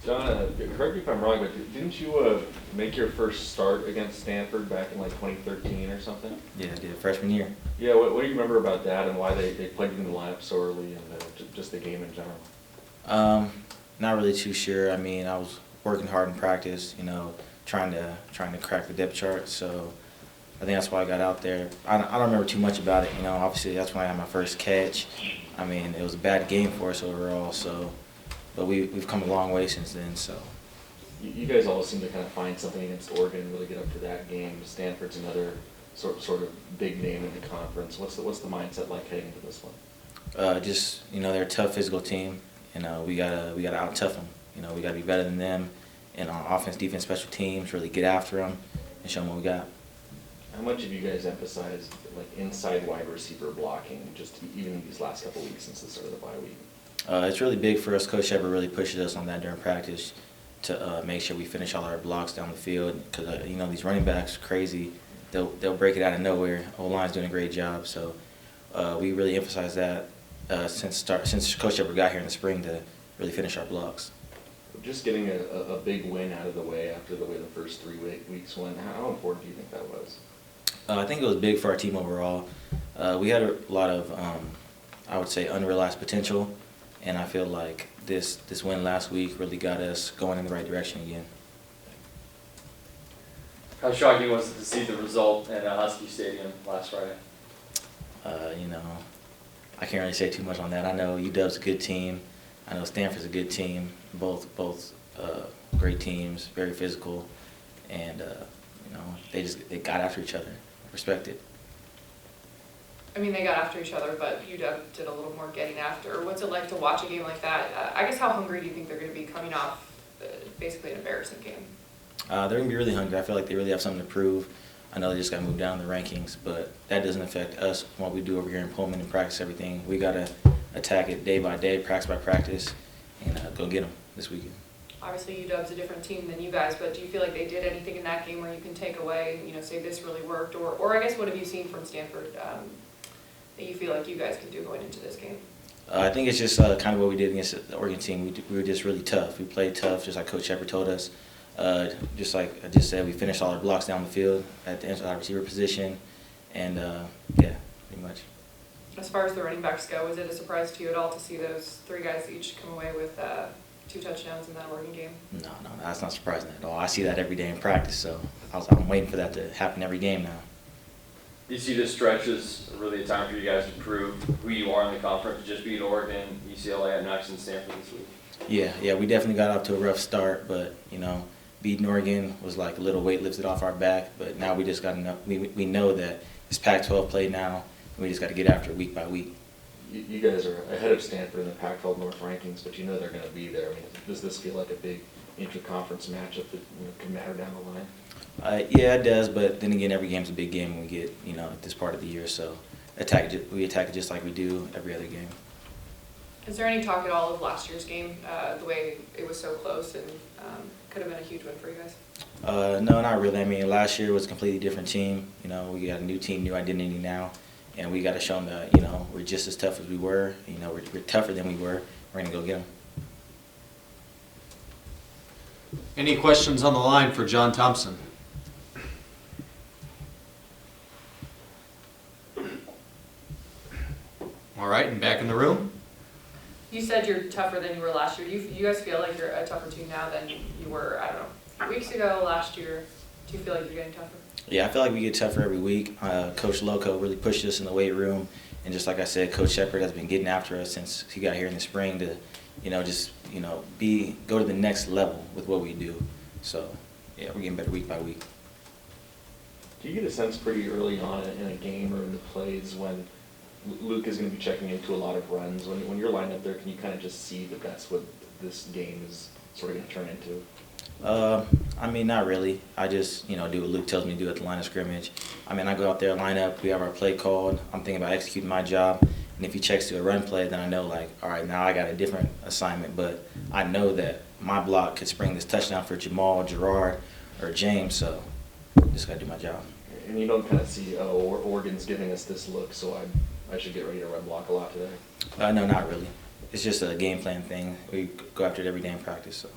John, correct me if I'm wrong, but didn't you make your first start against Stanford back in like 2013 or something? Yeah, I did freshman year. Yeah, what do you remember about that and why they played you in the lineup so early and just the game in general? Not really too sure. I mean, I was working hard in practice, trying to crack the depth chart. So I think that's why I got out there. I don't remember too much about it. Obviously that's when I had my first catch. I mean, it was a bad game for us overall. So, but we've come a long way since then. So. You guys always seem to kind of find something against Oregon and really get up to that game. Stanford's another sort of big name in the conference. What's the mindset like heading into this one? They're a tough physical team. We gotta out tough them. We gotta be better than them, and on offense, defense, special teams, really get after them and show them what we got. How much have you guys emphasized like inside wide receiver blocking, just even these last couple of weeks since the start of the bye week? It's really big for us. Coach Shepard really pushes us on that during practice to make sure we finish all our blocks down the field. Because these running backs are crazy. They'll break it out of nowhere. O-line's doing a great job. So we really emphasize that since Coach Shepard got here in the spring to really finish our blocks. Just getting a big win out of the way after the way the first 3 weeks went, how important do you think that was? I think it was big for our team overall. We had a lot of, I would say, unrealized potential, and I feel like this win last week really got us going in the right direction again. How shocking was it to see the result at Husky Stadium last Friday? I can't really say too much on that. I know UW's a good team. I know Stanford's a good team. Both great teams, very physical, and they got after each other. Respect it. I mean, they got after each other, but UW did a little more getting after. What's it like to watch a game like that? I guess how hungry do you think they're going to be coming off basically an embarrassing game? They're going to be really hungry. I feel like they really have something to prove. I know they just got moved down in the rankings, but that doesn't affect us, what we do over here in Pullman and practice everything. We got to attack it day by day, practice by practice, and go get them this weekend. Obviously, UW's a different team than you guys, but do you feel like they did anything in that game where you can take away, say this really worked, or I guess what have you seen from Stanford that you feel like you guys can do going into this game? I think it's just kind of what we did against the Oregon team. We were just really tough. We played tough, just like Coach Shepard told us. Just like I just said, we finished all our blocks down the field at the inside receiver position, and yeah, pretty much. As far as the running backs go, was it a surprise to you at all to see those 3 guys each come away with 2 touchdowns in that Oregon game? No, that's not surprising at all. I see that every day in practice, so I'm waiting for that to happen every game now. Do you see this stretch as really a time for you guys to prove who you are in the conference, just beat Oregon, UCLA, and next in Stanford this week? Yeah, we definitely got off to a rough start, but beating Oregon was like a little weight lifted off our back. But now we just got enough. We know that it's Pac-12 play now, and we just got to get after it week by week. You guys are ahead of Stanford in the Pac-12 North rankings, but they're going to be there. I mean, does this feel like a big interconference matchup that could matter down the line? Yeah, it does, but then again, every game's a big game when we get at this part of the year. So we attack it just like we do every other game. Is there any talk at all of last year's game, the way it was so close and could have been a huge win for you guys? No, not really. I mean, last year was a completely different team. We got a new team, new identity now, and we got to show them that we're just as tough as we were. We're tougher than we were. We're gonna go get them. Any questions on the line for John Thompson? All right, and back in the room. You said you're tougher than you were last year. You guys feel like you're a tougher team now than you were, I don't know, a few weeks ago, last year. Do you feel like you're getting tougher? Yeah, I feel like we get tougher every week. Coach Loco really pushed us in the weight room, and just like I said, Coach Shepard has been getting after us since he got here in the spring to, go to the next level with what we do. So, yeah, we're getting better week by week. Do you get a sense pretty early on in a game or in the plays when Luke is going to be checking into a lot of runs? When you're lined up there, can you kind of just see that that's what this game is sort of going to turn into? I mean, not really. I just, do what Luke tells me to do at the line of scrimmage. I mean, I go out there, line up, we have our play called. I'm thinking about executing my job. And if he checks to a run play, then I know, like, all right, now I got a different assignment. But I know that my block could spring this touchdown for Jamal, Gerard, or James, so just got to do my job. And you don't kind of see, Oregon's giving us this look, so I should get ready to run block a lot today? No, not really. It's just a game plan thing. We go after it every day in practice, so.